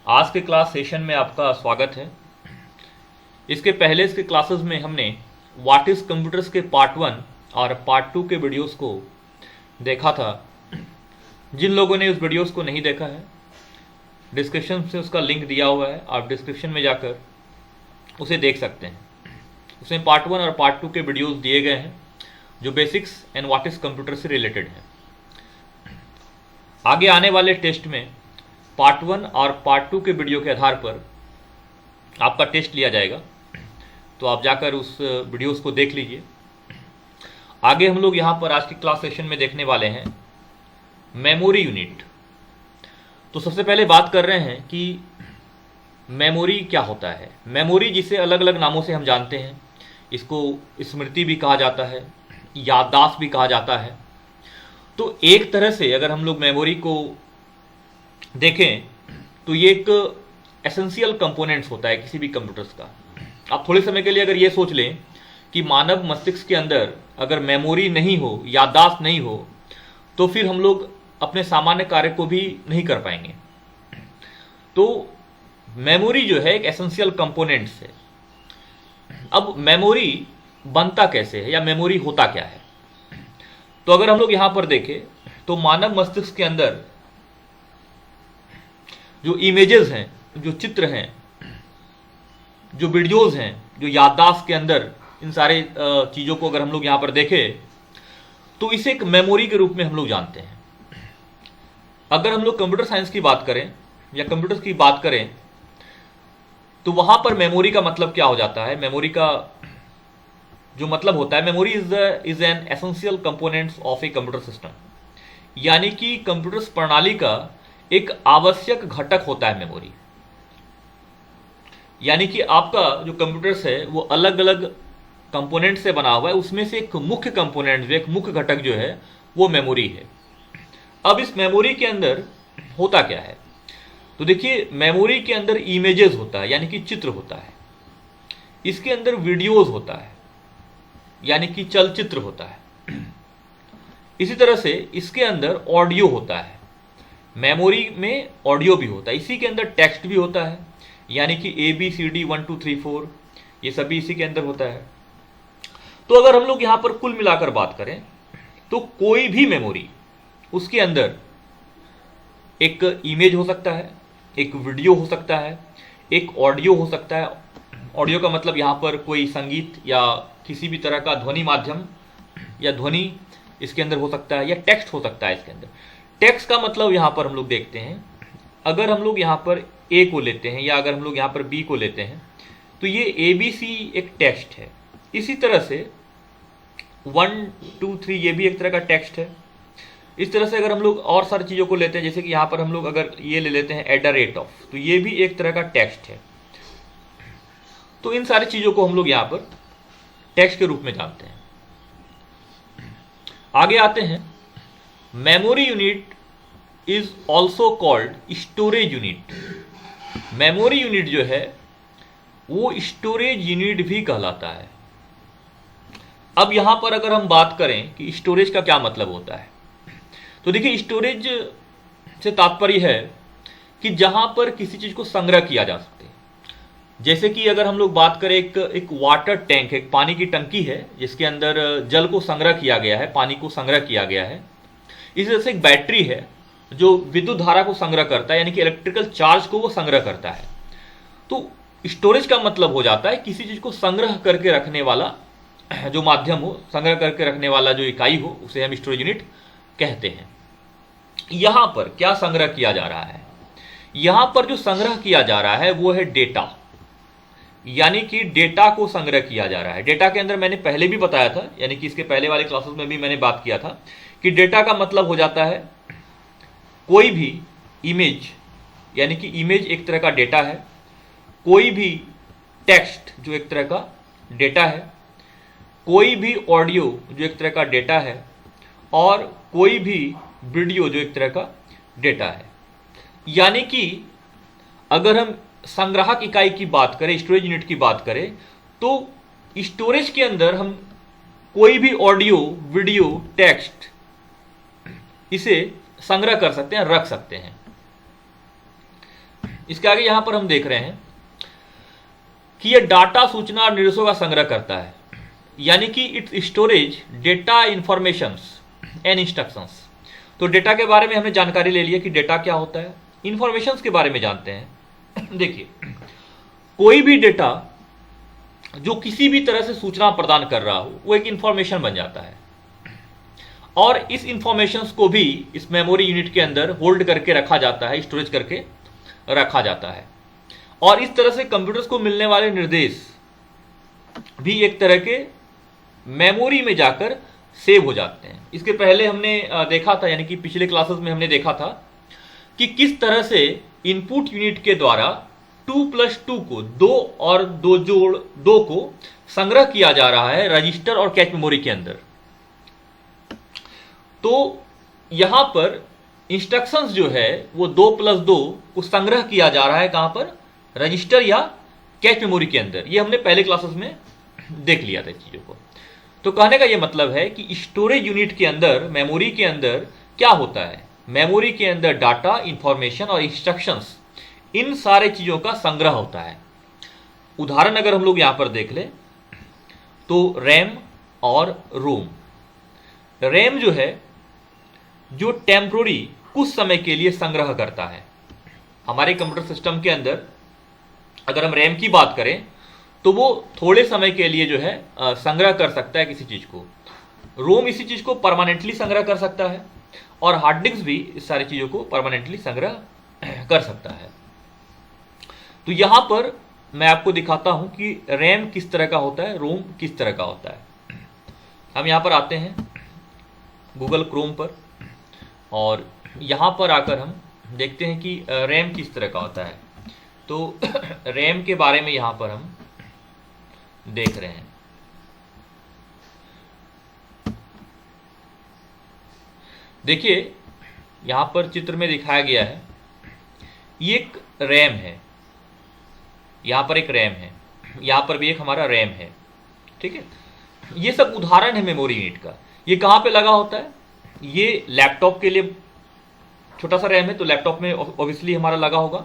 आज के class session में आपका स्वागत है। इसके पहले इसके क्लासेस में हमने व्हाट इज कंप्यूटर्स के पार्ट 1 और पार्ट 2 के वीडियोस को देखा था। जिन लोगों ने उस वीडियोस को नहीं देखा है, डिस्क्रिप्शन से उसका लिंक दिया हुआ है, आप डिस्क्रिप्शन में जाकर उसे देख सकते हैं। उसमें पार्ट 1 और पार्ट 2 के वीडियोस दिए गए हैं जो basics and what is computer से रिलेटेड है। आगे आने वाले टेस्ट में पार्ट 1 और पार्ट 2 के वीडियो के आधार पर आपका टेस्ट लिया जाएगा, तो आप जाकर उस वीडियोस को देख लीजिए। आगे हम लोग यहाँ पर आज की क्लास सेशन में देखने वाले हैं मेमोरी यूनिट। तो सबसे पहले बात कर रहे हैं कि मेमोरी क्या होता है। मेमोरी जिसे अलग अलग नामों से हम जानते हैं, इसको स्मृति भी कहा जाता है, याददाश्त भी कहा जाता है। तो एक तरह से अगर हम लोग मेमोरी को देखें तो ये एक एसेंशियल कंपोनेंट्स होता है किसी भी कंप्यूटर्स का। आप थोड़े समय के लिए अगर ये सोच लें कि मानव मस्तिष्क के अंदर अगर मेमोरी नहीं हो, याददाश्त नहीं हो, तो फिर हम लोग अपने सामान्य कार्य को भी नहीं कर पाएंगे। तो मेमोरी जो है एक एसेंशियल कंपोनेंट्स है। अब मेमोरी बनता कैसे है या मेमोरी होता क्या है? तो अगर हम लोग यहां पर देखें तो मानव मस्तिष्क के अंदर जो इमेजेस हैं, जो चित्र हैं, जो वीडियोस हैं, जो याददाश्त के अंदर इन सारे चीज़ों को अगर हम लोग यहाँ पर देखें तो इसे एक मेमोरी के रूप में हम लोग जानते हैं। अगर हम लोग कंप्यूटर साइंस की बात करें या कंप्यूटर की बात करें तो वहाँ पर मेमोरी का मतलब क्या हो जाता है? मेमोरी का जो मतलब होता है, memory is an essential components of a computer system, यानी कि कंप्यूटर प्रणाली का एक आवश्यक घटक होता है मेमोरी। यानी कि आपका जो कंप्यूटर्स है वो अलग अलग कंपोनेंट से बना हुआ है, उसमें से एक मुख्य कंपोनेंट, एक मुख्य घटक जो है वो मेमोरी है। अब इस मेमोरी के अंदर होता क्या है? तो देखिए, मेमोरी के अंदर इमेजेस होता है यानी कि चित्र होता है, इसके अंदर वीडियोस होता है यानी कि चलचित्र होता है, इसी तरह से इसके अंदर ऑडियो होता है। मेमोरी में ऑडियो भी होता है, इसी के अंदर टेक्स्ट भी होता है, यानी कि ABCD 1 2 3 4 ये सभी इसी के अंदर होता है। तो अगर हम लोग यहाँ पर कुल मिलाकर बात करें तो कोई भी मेमोरी, उसके अंदर एक इमेज हो सकता है, एक वीडियो हो सकता है, एक ऑडियो हो सकता है। ऑडियो का मतलब यहाँ पर कोई संगीत या किसी भी तरह का ध्वनि माध्यम या ध्वनि इसके अंदर हो सकता है, या टेक्स्ट हो सकता है इसके अंदर। टेक्स्ट का मतलब यहाँ पर हम लोग देखते हैं, अगर हम लोग यहाँ पर A को लेते हैं या अगर हम लोग यहाँ पर B को लेते हैं तो ये ABC एक टेक्स्ट है। इसी तरह से 1 2 3 ये भी एक तरह का टेक्स्ट है। इस तरह से अगर हम लोग और सारी चीज़ों को लेते हैं, जैसे कि यहाँ पर हम लोग अगर ये ले लेते हैं @ तो ये भी एक तरह का टेक्स्ट है। तो इन सारी चीज़ों को हम लोग यहाँ पर टेक्स्ट के रूप में जानते हैं। आगे आते हैं, memory unit is also called storage unit. Memory unit जो है वो स्टोरेज यूनिट भी कहलाता है। अब यहां पर अगर हम बात करें कि स्टोरेज का क्या मतलब होता है, तो देखिए, स्टोरेज से तात्पर्य है कि जहां पर किसी चीज को संग्रह किया जा सके। जैसे कि अगर हम लोग बात करें, एक वाटर टैंक, एक पानी की टंकी है जिसके अंदर जल को संग्रह किया गया है, पानी को संग्रह किया गया है। इसी तरह से एक बैटरी है जो विद्युत धारा को संग्रह करता है, यानी कि इलेक्ट्रिकल चार्ज को वो संग्रह करता है। तो स्टोरेज का मतलब हो जाता है किसी चीज को संग्रह करके रखने वाला जो माध्यम हो, संग्रह करके रखने वाला जो इकाई हो, उसे हम स्टोरेज यूनिट कहते हैं। यहां पर क्या संग्रह किया जा रहा है? यहां पर जो संग्रह किया जा रहा है वो है डेटा, यानी कि डेटा को संग्रह किया जा रहा है। डेटा के अंदर मैंने पहले भी बताया था, यानी कि इसके पहले वाले क्लासेस में भी मैंने बात किया था कि डेटा का मतलब हो जाता है कोई भी इमेज, यानी कि इमेज एक तरह का डेटा है, कोई भी टेक्स्ट जो एक तरह का डेटा है, कोई भी ऑडियो जो एक तरह का डेटा है, और कोई भी वीडियो जो एक तरह का डेटा है। यानी कि अगर हम संग्राहक इकाई की बात करें, स्टोरेज यूनिट की बात करें, तो स्टोरेज के अंदर हम कोई भी ऑडियो, वीडियो, टेक्स्ट इसे संग्रह कर सकते हैं, रख सकते हैं। इसके आगे यहां पर हम देख रहे हैं कि यह डाटा, सूचना और निर्देशों का संग्रह करता है, यानी कि it's storage data, informations and instructions. तो डेटा के बारे में हमने जानकारी ले लिया कि डेटा क्या होता है, इंफॉर्मेशंस के बारे में जानते हैं। देखिए, कोई भी डेटा जो किसी भी तरह से सूचना प्रदान कर रहा हो वो एक इंफॉर्मेशन बन जाता है, और इस इंफॉर्मेशंस को भी इस मेमोरी यूनिट के अंदर होल्ड करके रखा जाता है, स्टोरेज करके रखा जाता है। और इस तरह से कंप्यूटर्स को मिलने वाले निर्देश भी एक तरह के मेमोरी में जाकर सेव हो जाते हैं। इसके पहले हमने देखा था, यानी कि पिछले क्लासेस में हमने देखा था कि किस तरह से इनपुट यूनिट के द्वारा 2+2 को 2 और 2 जोड़ 2 को संग्रह किया जा रहा है रजिस्टर और कैच मेमोरी के अंदर। तो यहां पर इंस्ट्रक्शंस जो है वो 2+2 को संग्रह किया जा रहा है, कहां पर, रजिस्टर या कैच मेमोरी के अंदर। ये हमने पहले क्लासेस में देख लिया था चीजों को। तो कहने का ये मतलब है कि स्टोरेज यूनिट के अंदर, मेमोरी के अंदर क्या होता है, मेमोरी के अंदर डाटा, इंफॉर्मेशन और इंस्ट्रक्शंस, इन सारे चीजों का संग्रह होता है। उदाहरण अगर हम लोग यहां पर देख ले तो रैम और रोम। रैम जो है, जो टेम्पोररी कुछ समय के लिए संग्रह करता है। हमारे कंप्यूटर सिस्टम के अंदर अगर हम रैम की बात करें तो वो थोड़े समय के लिए जो है संग्रह कर सकता है किसी चीज को। रोम इसी चीज को परमानेंटली संग्रह कर सकता है, और हार्ड डिस्क भी इस सारी चीजों को परमानेंटली संग्रह कर सकता है। तो यहां पर मैं आपको दिखाता हूं कि रैम किस तरह का होता है, रोम किस तरह का होता है। हम यहां पर आते हैं गूगल क्रोम पर, और यहां पर आकर हम देखते हैं कि रैम किस तरह का होता है। तो रैम के बारे में यहां पर हम देख रहे हैं। देखिए, यहां पर चित्र में दिखाया गया है, ये एक रैम है, यहां पर एक रैम है, यहां पर भी एक हमारा रैम है, ठीक है। ये सब उदाहरण है मेमोरी यूनिट का। ये कहां पे लगा होता है, ये लैपटॉप के लिए छोटा सा रैम है, तो लैपटॉप में ऑब्वियसली हमारा लगा होगा,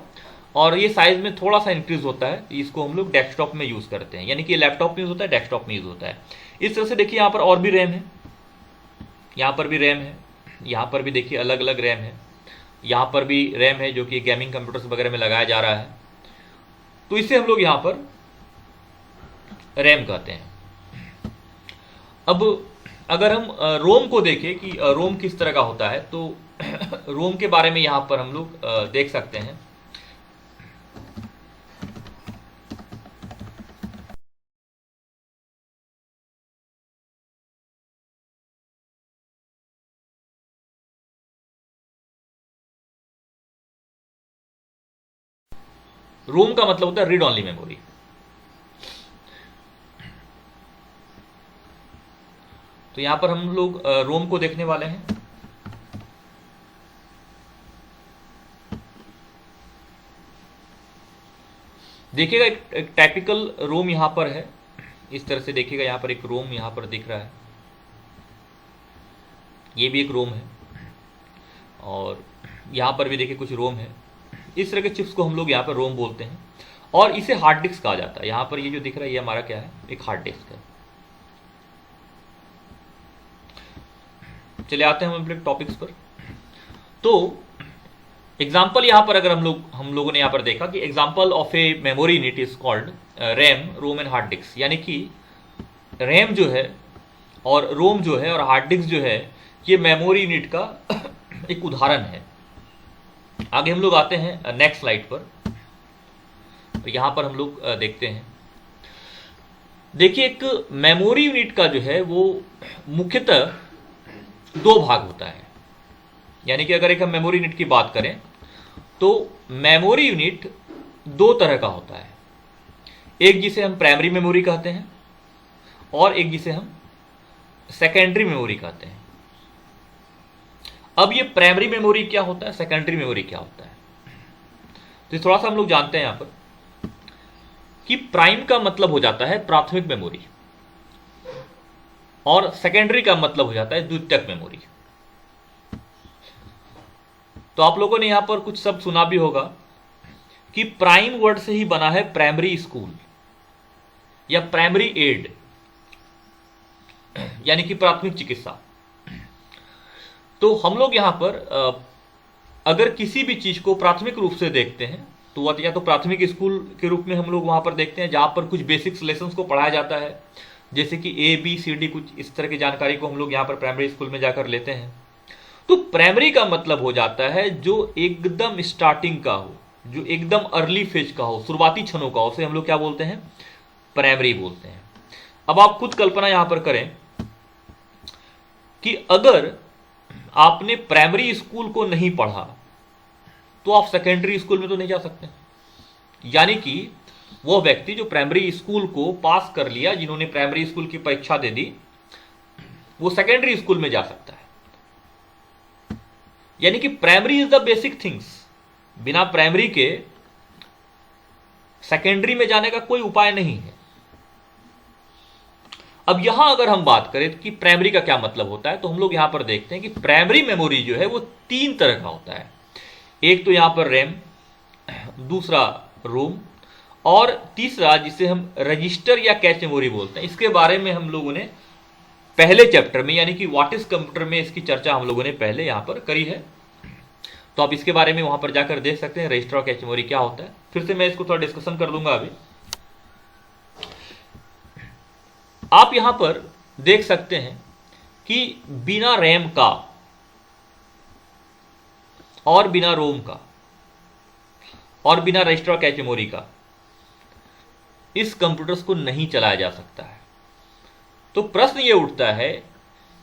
और ये साइज में थोड़ा सा इंक्रीज होता है, इसको हम लोग डेस्कटॉप में यूज करते हैं, यानी कि लैपटॉप में यूज होता है, डेस्कटॉप में यूज होता है। इस तरह से देखिए, यहाँ पर और भी रैम है, यहाँ पर भी रैम है, यहाँ पर भी देखिए अलग अलग रैम है, यहाँ पर भी रैम है जो कि गेमिंग कंप्यूटर्स वगैरह में लगाया जा रहा है। तो इसे हम लोग यहाँ पर रैम कहते हैं। अब अगर हम रोम को देखें कि रोम किस तरह का होता है, तो रोम के बारे में यहाँ पर हम लोग देख सकते हैं। रोम का मतलब होता है रीड ऑनली मेमोरी। तो यहां पर हम लोग रोम को देखने वाले हैं। देखिएगा, एक टाइपिकल रोम यहां पर है, इस तरह से देखिएगा, यहां पर एक रोम यहां पर दिख रहा है, ये भी एक रोम है, और यहां पर भी देखिए कुछ रोम है। इस तरह के चिप्स को हम लोग यहाँ पर रोम बोलते हैं, और इसे हार्ड डिस्क कहा जाता है। यहाँ पर ये जो दिख रहा है, ये हमारा क्या है, एक हार्ड डिस्क है। चले आते हैं हम अपने टॉपिक्स पर। तो एग्जाम्पल यहाँ पर अगर हम लोगों ने यहाँ पर देखा कि example of a memory unit is called RAM, ROM and hard disk, यानी कि रैम जो है और रोम जो है और हार्ड डिस्क जो है, ये मेमोरी यूनिट का एक उदाहरण है। आगे हम लोग आते हैं नेक्स्ट स्लाइड पर। यहां पर हम लोग देखते हैं, देखिए एक मेमोरी यूनिट का जो है वो मुख्यतः दो भाग होता है। यानी कि अगर एक हम मेमोरी यूनिट की बात करें तो मेमोरी यूनिट दो तरह का होता है, एक जिसे हम प्राइमरी मेमोरी कहते हैं और एक जिसे हम सेकेंडरी मेमोरी कहते हैं। अब ये प्राइमरी मेमोरी क्या होता है, सेकेंडरी मेमोरी क्या होता है, तो थोड़ा सा हम लोग जानते हैं यहां पर कि प्राइम का मतलब हो जाता है प्राथमिक मेमोरी और सेकेंडरी का मतलब हो जाता है द्वितीयक मेमोरी। तो आप लोगों ने यहां पर कुछ शब्द सुना भी होगा कि प्राइम वर्ड से ही बना है प्राइमरी स्कूल या प्राइमरी एड, यानी कि प्राथमिक चिकित्सा। तो हम लोग यहां पर अगर किसी भी चीज को प्राथमिक रूप से देखते हैं तो वह या तो प्राथमिक स्कूल के रूप में हम लोग वहां पर देखते हैं, जहां पर कुछ बेसिक्स लेसन्स को पढ़ाया जाता है, जैसे कि ABCD कुछ इस तरह की जानकारी को हम लोग यहाँ पर प्राइमरी स्कूल में जाकर लेते हैं। तो प्राइमरी का मतलब हो जाता है जो एकदम स्टार्टिंग का हो, जो एकदम अर्ली फेज का हो, शुरुआती क्षणों का हो, उसे हम लोग क्या बोलते हैं, प्राइमरी बोलते हैं। अब आप खुद कल्पना यहां पर करें कि अगर आपने प्राइमरी स्कूल को नहीं पढ़ा तो आप सेकेंडरी स्कूल में तो नहीं जा सकते। यानी कि वो व्यक्ति जो प्राइमरी स्कूल को पास कर लिया, जिन्होंने प्राइमरी स्कूल की परीक्षा दे दी, वो सेकेंडरी स्कूल में जा सकता है। यानी कि primary is the basic things. बिना प्राइमरी के सेकेंडरी में जाने का कोई उपाय नहीं है। अब यहां अगर हम बात करें कि प्राइमरी का क्या मतलब होता है, तो हम लोग यहां पर देखते हैं कि प्राइमरी मेमोरी जो है वो 3 तरह का होता है। एक तो यहां पर रैम, दूसरा रोम, और तीसरा जिसे हम रजिस्टर या कैच मेमोरी बोलते हैं। इसके बारे में हम लोगों ने पहले चैप्टर में, यानी कि व्हाट इज कंप्यूटर में, इसकी चर्चा हम लोगों ने पहले यहां पर करी है। तो आप इसके बारे में वहां पर जाकर देख सकते हैं रजिस्टर और कैच मेमोरी क्या होता है। फिर से मैं इसको थोड़ा डिस्कशन कर दूंगा। अभी आप यहां पर देख सकते हैं कि बिना रैम का और बिना रोम का और बिना रजिस्टर और कैच मेमोरी का इस कंप्यूटर्स को नहीं चलाया जा सकता है। तो प्रश्न ये उठता है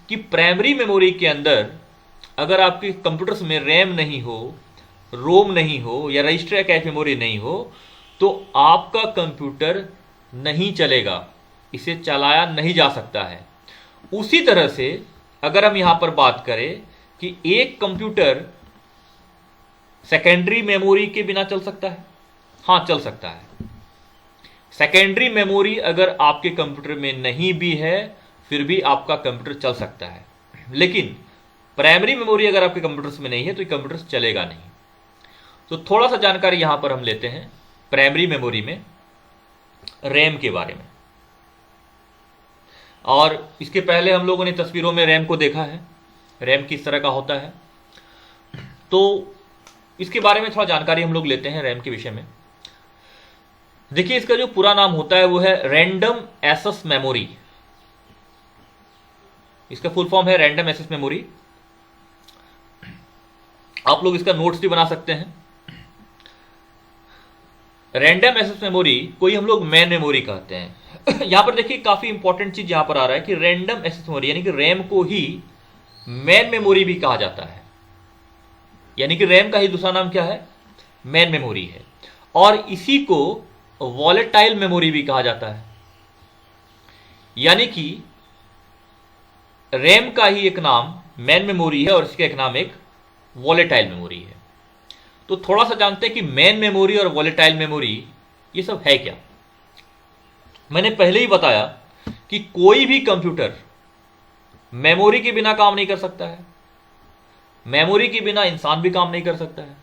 कि प्राइमरी मेमोरी के अंदर अगर आपके कंप्यूटर्स में रैम नहीं हो, रोम नहीं हो या रजिस्टर या कैच मेमोरी नहीं हो, तो आपका कंप्यूटर नहीं चलेगा, इसे चलाया नहीं जा सकता है। उसी तरह से अगर हम यहां पर बात करें कि एक कंप्यूटर सेकेंडरी मेमोरी के बिना चल सकता है, हां चल सकता है। सेकेंडरी मेमोरी अगर आपके कंप्यूटर में नहीं भी है फिर भी आपका कंप्यूटर चल सकता है, लेकिन प्राइमरी मेमोरी अगर आपके कंप्यूटर्स में नहीं है तो ये कंप्यूटर चलेगा नहीं। तो थोड़ा सा जानकारी यहां पर हम लेते हैं प्राइमरी मेमोरी में रैम के बारे में। और इसके पहले हम लोगों ने तस्वीरों में रैम को देखा है, रैम किस तरह का होता है। तो इसके बारे में थोड़ा जानकारी हम लोग लेते हैं रैम के विषय में। देखिए, इसका जो पूरा नाम होता है वो है रैंडम एक्सेस मेमोरी। इसका फुल फॉर्म है रैंडम एक्सेस मेमोरी। आप लोग इसका नोट्स भी बना सकते हैं। रैंडम एक्सेस मेमोरी को ही हम लोग मेन मेमोरी कहते हैं। यहां पर देखिए काफी इंपॉर्टेंट चीज यहां पर आ रहा है कि रैंडम एक्सेस मेमोरी यानी कि रैम को ही मेन मेमोरी भी कहा जाता है। यानी कि रैम का ही दूसरा नाम क्या है, मेन मेमोरी है। और इसी को वॉलेटाइल मेमोरी भी कहा जाता है। यानी कि रैम का ही एक नाम मेन मेमोरी है और इसका एक नाम एक वॉलेटाइल मेमोरी है। तो थोड़ा सा जानते हैं कि मेन मेमोरी और वॉलेटाइल मेमोरी ये सब है क्या। मैंने पहले ही बताया कि कोई भी कंप्यूटर मेमोरी के बिना काम नहीं कर सकता है, मेमोरी के बिना इंसान भी काम नहीं कर सकता है।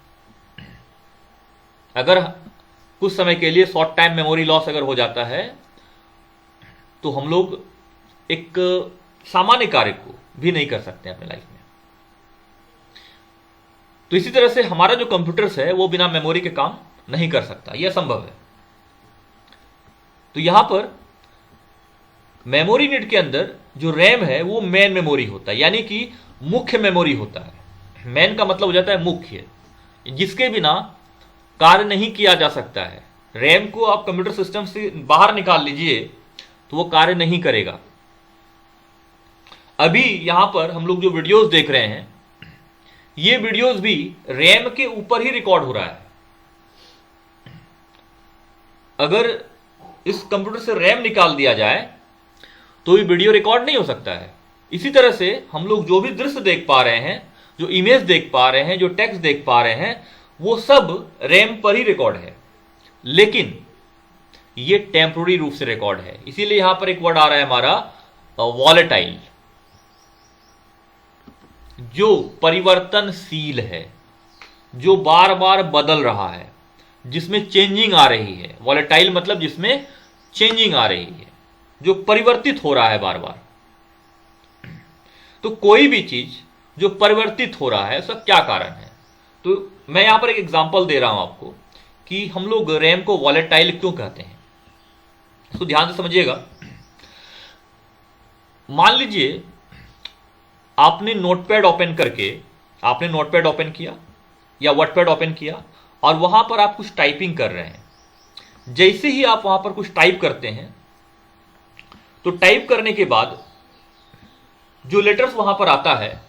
अगर कुछ समय के लिए शॉर्ट टाइम मेमोरी लॉस अगर हो जाता है तो हम लोग एक सामान्य कार्य को भी नहीं कर सकते अपने लाइफ में। तो इसी तरह से हमारा जो कंप्यूटर्स है वो बिना मेमोरी के काम नहीं कर सकता, यह संभव है। तो यहां पर मेमोरी यूनिट के अंदर जो रैम है वो मेन मेमोरी होता है, यानी कि मुख्य मेमोरी होता है। मेन का मतलब हो जाता है मुख्य, जिसके बिना कार्य नहीं किया जा सकता है। रैम को आप कंप्यूटर सिस्टम से बाहर निकाल लीजिए तो वो कार्य नहीं करेगा। अभी यहां पर हम लोग जो वीडियोस देख रहे हैं ये वीडियोस भी रैम के ऊपर ही रिकॉर्ड हो रहा है। अगर इस कंप्यूटर से रैम निकाल दिया जाए तो ये वीडियो रिकॉर्ड नहीं हो सकता है। इसी तरह से हम लोग जो भी दृश्य देख पा रहे हैं, जो इमेज देख पा रहे हैं, जो टेक्स्ट देख पा रहे हैं, वो सब रैम पर ही रिकॉर्ड है, लेकिन ये टेम्पोररी रूप से रिकॉर्ड है। इसीलिए यहां पर एक वर्ड आ रहा है हमारा वॉलेटाइल, जो परिवर्तनशील है, जो बार बार बदल रहा है। जिसमें चेंजिंग आ रही है। वॉलेटाइल मतलब जिसमें चेंजिंग आ रही है, जो परिवर्तित हो रहा है बार बार। तो कोई भी चीज जो परिवर्तित हो रहा है उसका क्या कारण है? तो मैं यहां पर एक एग्जांपल दे रहा हूं आपको कि हम लोग रैम को वॉलेटाइल क्यों कहते हैं। इसको ध्यान से समझिएगा। मान लीजिए आपने नोटपैड ओपन किया या वर्डपैड ओपन किया और वहां पर आप कुछ टाइपिंग कर रहे हैं। जैसे ही आप वहां पर कुछ टाइप करते हैं तो टाइप करने के बाद जो लेटर्स वहां पर आता है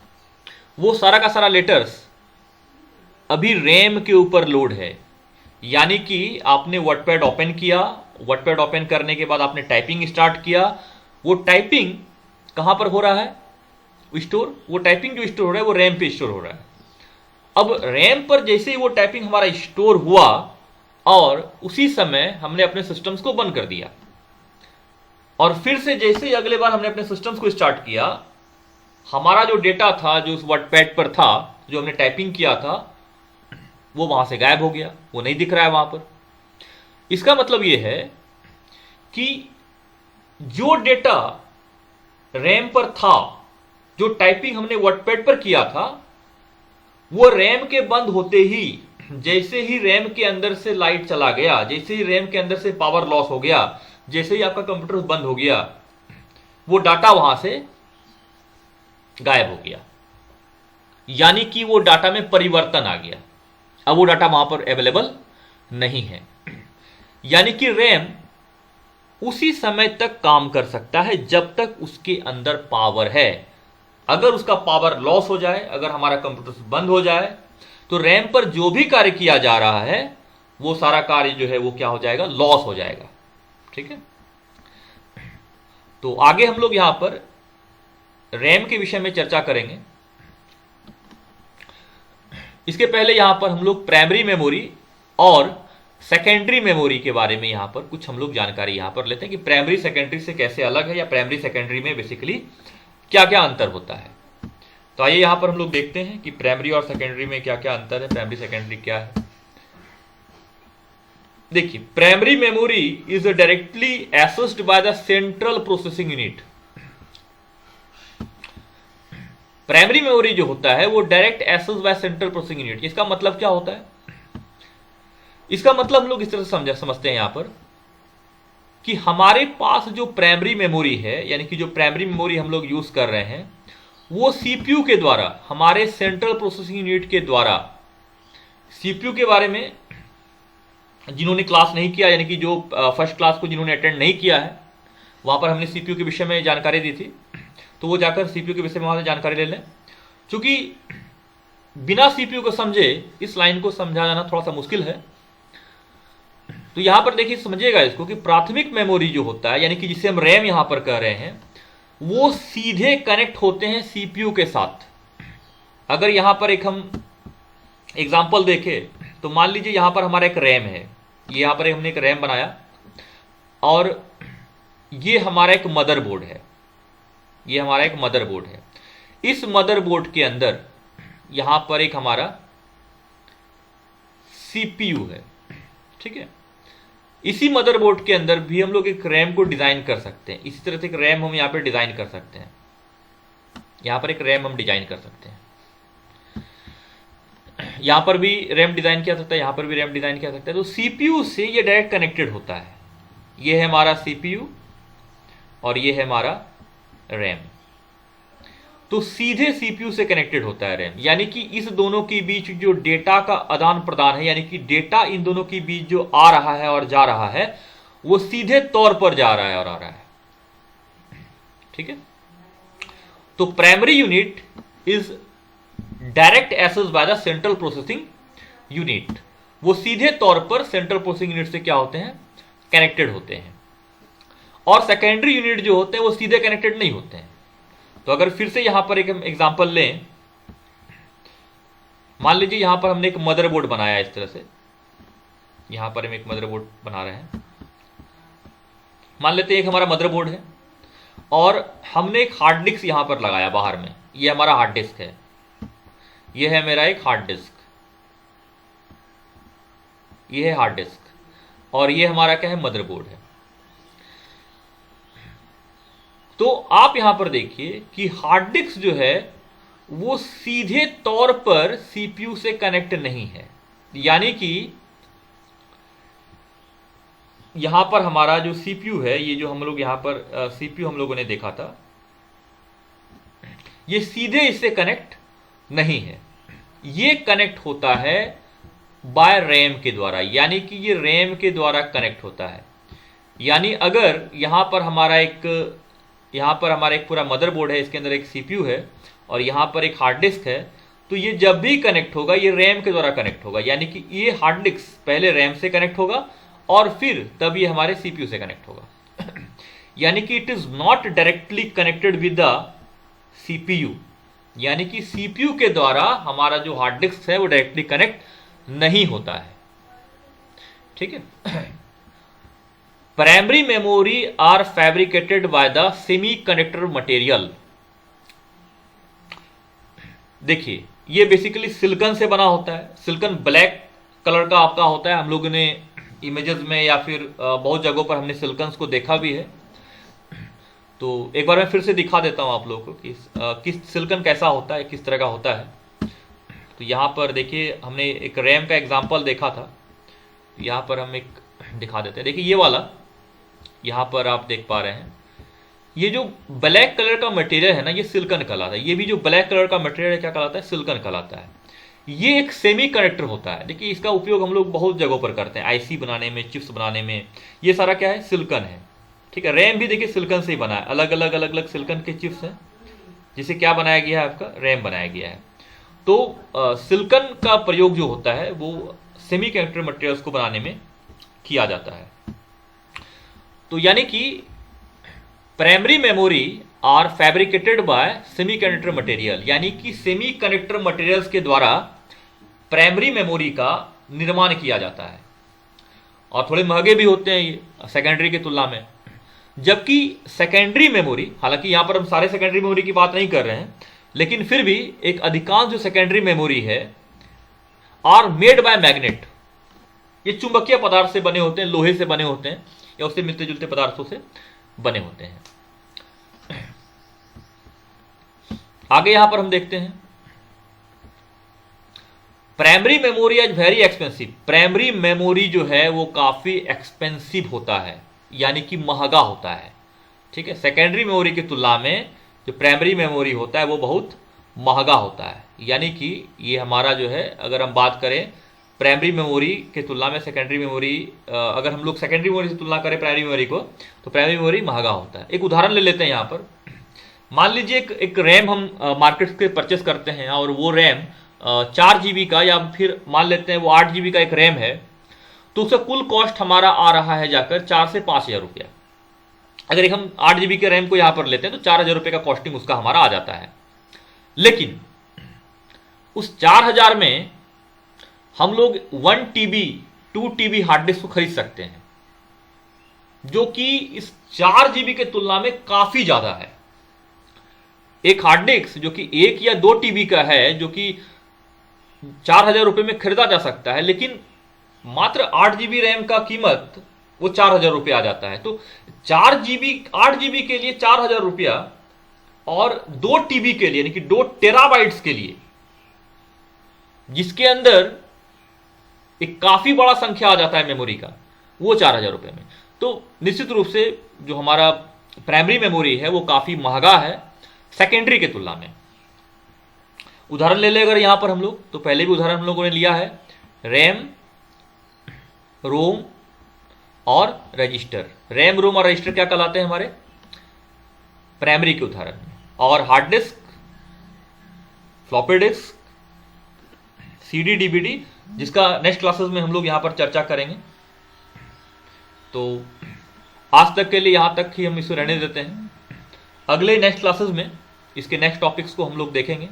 वो सारा का सारा लेटर्स अभी रैम के ऊपर लोड है। यानी कि आपने वर्डपैड ओपन किया, वर्डपैड ओपन करने के बाद आपने टाइपिंग स्टार्ट किया। वो टाइपिंग कहां पर हो रहा है? स्टोर। वो टाइपिंग जो स्टोर हो रहा है वो रैम पे स्टोर हो रहा है। अब रैम पर जैसे ही वो टाइपिंग हमारा स्टोर हुआ और उसी समय हमने अपने सिस्टम्स को बंद कर दिया और फिर से जैसे ही अगले बार हमने अपने सिस्टम्स को स्टार्ट किया, हमारा जो डेटा था जो उस वर्डपैड पर था, जो हमने टाइपिंग किया था, वो वहां से गायब हो गया, वो नहीं दिख रहा है वहां पर। इसका मतलब यह है कि जो डेटा रैम पर था, जो टाइपिंग हमने वर्डपैड पर किया था, वो रैम के बंद होते ही, जैसे ही रैम के अंदर से लाइट चला गया, जैसे ही रैम के अंदर से पावर लॉस हो गया, जैसे ही आपका कंप्यूटर बंद हो गया, वो डाटा वहां से गायब हो गया। यानी कि वो डाटा में परिवर्तन आ गया। अब वो डाटा वहां पर अवेलेबल नहीं है। यानी कि रैम उसी समय तक काम कर सकता है जब तक उसके अंदर पावर है। अगर उसका पावर लॉस हो जाए, अगर हमारा कंप्यूटर बंद हो जाए, तो रैम पर जो भी कार्य किया जा रहा है वो सारा कार्य जो है वो क्या हो जाएगा? लॉस हो जाएगा। ठीक है। तो आगे हम लोग यहां पर रैम के विषय में चर्चा करेंगे। इसके पहले यहां पर हम लोग प्राइमरी मेमोरी और सेकेंडरी मेमोरी के बारे में यहां पर कुछ हम लोग जानकारी यहां पर लेते हैं कि प्राइमरी सेकेंडरी से कैसे अलग है, या प्राइमरी सेकेंडरी में बेसिकली क्या क्या अंतर होता है। तो आइए यहां पर हम लोग देखते हैं कि प्राइमरी और सेकेंडरी में क्या क्या अंतर है, प्राइमरी सेकेंडरी क्या है। देखिए, primary memory is directly accessed by the central processing unit. Primary memory जो होता है वो direct access by central processing unit. इसका मतलब क्या होता है? इसका मतलब हम लोग इस तरह से समझते हैं यहां पर कि हमारे पास जो प्राइमरी मेमोरी है, यानी कि जो प्राइमरी मेमोरी हम लोग यूज कर रहे हैं, वो सीपीयू के द्वारा, हमारे सेंट्रल प्रोसेसिंग यूनिट के द्वारा, सीपीयू के बारे में जिन्होंने क्लास नहीं किया, यानी कि जो फर्स्ट क्लास को जिन्होंने अटेंड नहीं किया है, वहां पर हमने सीपीयू के विषय में जानकारी दी थी, तो वो जाकर सीपीयू के विषय में वहां से जानकारी ले लें। क्योंकि बिना सीपीयू को समझे इस लाइन को समझा जाना थोड़ा सा मुश्किल है। तो यहां पर देखिए, समझिएगा इसको कि प्राथमिक मेमोरी जो होता है, यानी कि जिसे हम रैम यहां पर कह रहे हैं, वो सीधे कनेक्ट होते हैं सीपीयू के साथ। अगर यहां पर एक हम एग्जांपल देखें तो मान लीजिए यहां पर हमारा एक रैम है, यहां पर हमने एक रैम बनाया और ये हमारा एक मदरबोर्ड है, ये हमारा एक मदरबोर्ड है। इस मदरबोर्ड के अंदर यहां पर एक हमारा सीपीयू है। ठीक है। इसी मदरबोर्ड के अंदर भी हम लोग एक रैम को डिजाइन कर सकते हैं। इसी तरह से एक रैम हम यहां पर डिजाइन कर सकते हैं। यहां पर एक रैम हम डिजाइन कर सकते हैं। यहां पर भी रैम डिजाइन किया सकता है, यहां पर भी रैम डिजाइन किया सकता है। तो सीपीयू से ये डायरेक्ट कनेक्टेड होता है। ये है हमारा सीपीयू और ये है हमारा रैम। तो सीधे सीपीयू से कनेक्टेड होता है रैम। यानी कि इस दोनों के बीच जो डेटा का आदान प्रदान है, यानी कि डेटा इन दोनों के बीच जो आ रहा है और जा रहा है, वो सीधे तौर पर जा रहा है और आ रहा है। ठीक है। तो primary unit is direct access by the central processing unit. वो सीधे तौर पर सेंट्रल प्रोसेसिंग यूनिट से क्या होते हैं? कनेक्टेड होते हैं। और सेकेंडरी यूनिट जो होते हैं वो सीधे कनेक्टेड नहीं होते हैं। तो अगर फिर से यहां पर एक एग्जांपल लें, मान लीजिए यहां पर हमने एक मदरबोर्ड बनाया इस तरह से, यहां पर हम एक मदरबोर्ड बना रहे हैं। मान लेते हैं एक हमारा मदरबोर्ड है और हमने एक हार्ड डिस्क यहां पर लगाया बाहर में। ये हमारा हार्ड डिस्क है, ये है मेरा एक हार्ड डिस्क, ये है हार्ड डिस्क और ये हमारा क्या है, मदरबोर्ड है। तो आप यहां पर देखिए कि हार्ड डिस्क जो है वो सीधे तौर पर सीपीयू से कनेक्ट नहीं है, यानी कि यहां पर हमारा जो सीपीयू है, ये जो हम लोग यहां पर सीपीयू हम लोगों ने देखा था, ये सीधे इससे कनेक्ट नहीं है, ये कनेक्ट होता है बाय रैम के द्वारा, यानी कि ये रैम के द्वारा कनेक्ट होता है। यानी अगर यहां पर हमारा एक पूरा मदरबोर्ड है, इसके अंदर एक सीपीयू है और यहां पर एक हार्ड डिस्क है, तो ये जब भी कनेक्ट होगा ये रैम के द्वारा कनेक्ट होगा, यानी कि ये हार्ड डिस्क पहले रैम से कनेक्ट होगा और फिर तब ये हमारे सीपीयू से कनेक्ट होगा। यानी कि it is not directly connected with the CPU, यानी कि सीपीयू के द्वारा हमारा जो हार्ड डिस्क है वो डायरेक्टली कनेक्ट नहीं होता है। ठीक है। Primary memory are fabricated by the semiconductor material. देखिए ये बेसिकली सिलिकॉन से बना होता है, सिलिकॉन ब्लैक कलर का आपका होता है। हम लोगों ने इमेजेस में या फिर बहुत जगहों पर हमने सिलिकॉन्स को देखा भी है, तो एक बार मैं फिर से दिखा देता हूं आप लोगों को कि किस सिलिकॉन कैसा होता है, किस तरह का होता है। तो यहाँ पर देखिए हमने एक रैम का एग्जांपल देखा था, यहाँ पर हम एक दिखा देते हैं। देखिए ये वाला यहाँ पर आप देख पा रहे हैं, ये जो ब्लैक कलर का मटेरियल है ना, ये सिलिकॉन कहलाता है। ये भी जो ब्लैक कलर का मटेरियल क्या कहलाता है, सिलिकॉन कहलाता है। ये एक सेमी कंडक्टर होता है। देखिए इसका उपयोग हम लोग बहुत जगहों पर करते हैं, आईसी बनाने में, चिप्स बनाने में, ये सारा क्या है, सिलिकॉन है। ठीक है। रैम भी देखिए सिलिकॉन से ही बना है, अलग अलग सिलिकॉन के चिप्स हैं जिसे क्या बनाया गया है, आपका रैम बनाया गया है। तो सिलिकॉन का प्रयोग जो होता है वो सेमी कंडक्टर मटेरियल्स को बनाने में किया जाता है। तो यानी कि primary memory are fabricated by semiconductor material, यानी कि सेमी कंडक्टर मटेरियल्स के द्वारा प्राइमरी मेमोरी का निर्माण किया जाता है और थोड़े महंगे भी होते हैं ये सेकेंडरी की तुलना में। जबकि सेकेंडरी मेमोरी, हालांकि यहां पर हम सारे सेकेंडरी मेमोरी की बात नहीं कर रहे हैं, लेकिन फिर भी एक अधिकांश जो सेकेंडरी मेमोरी है आर मेड बाय मैग्नेट। ये चुंबकीय पदार्थ से बने होते हैं, लोहे से बने होते हैं या उससे मिलते जुलते पदार्थों से बने होते हैं। आगे यहां पर हम देखते हैं primary memory is very expensive. Primary memory जो है वो काफी एक्सपेंसिव होता है, यानी कि महंगा होता है। ठीक है। सेकेंडरी मेमोरी की तुलना में जो प्राइमरी मेमोरी होता है वो बहुत महंगा होता है, यानी कि ये हमारा जो है, अगर हम बात करें प्राइमरी मेमोरी की तुलना में सेकेंडरी मेमोरी, अगर हम लोग सेकेंडरी मेमोरी से तुलना करें प्राइमरी मेमोरी को, तो प्राइमरी मेमोरी महंगा होता है। एक उदाहरण ले लेते हैं यहाँ पर। मान लीजिए एक रैम हम मार्केट से परचेस करते हैं और वो रैम 4 GB का, या फिर मान लेते हैं वो 8 GB का एक रैम है, तो उसका कुल कॉस्ट हमारा आ रहा है जाकर 4 से 5 हज़ार रुपया। अगर एक हम 8 GB के रैम को यहाँ पर लेते हैं तो 4,000 रुपये का कॉस्टिंग उसका हमारा आ जाता है। लेकिन उस 4,000 में हम लोग 1 TB 2 TB हार्ड डिस्क को खरीद सकते हैं, जो कि इस 4 GB के तुलना में काफी ज्यादा है। एक हार्ड डिस्क जो कि 1 या 2 TB का है, जो कि 4,000 रुपये में खरीदा जा सकता है, लेकिन मात्र 8 GB रैम का कीमत वो 4,000 रुपये आ जाता है। तो 8 GB के लिए 4,000 रुपया और 2 TB के लिए, यानी कि 2 टेराबाइट्स के लिए, जिसके अंदर एक काफी बड़ा संख्या आ जाता है मेमोरी का, वो 4,000 रुपये में। तो निश्चित रूप से जो हमारा प्राइमरी मेमोरी है वो काफी महंगा है सेकेंडरी के तुलना में। उदाहरण ले ले अगर यहां पर हम लोग, तो पहले भी उदाहरण हम लोगों ने लिया है, रैम, रोम और रजिस्टर। रैम, रोम और रजिस्टर क्या कहलाते हैं हमारे प्राइमरी के उदाहरण में। और hard disk, floppy disk, CD, DVD, जिसका नेक्स्ट क्लासेस में हम लोग यहां पर चर्चा करेंगे। तो आज तक के लिए यहां तक ही हम इसे रहने देते हैं। अगले नेक्स्ट क्लासेस में इसके नेक्स्ट टॉपिक्स को हम लोग देखेंगे।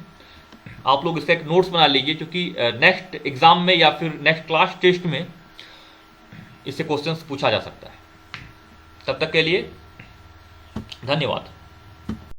आप लोग इसका एक नोट्स बना लीजिए, क्योंकि नेक्स्ट एग्जाम में या फिर नेक्स्ट क्लास टेस्ट में इससे क्वेश्चंस पूछा जा सकता है। तब तक के लिए धन्यवाद।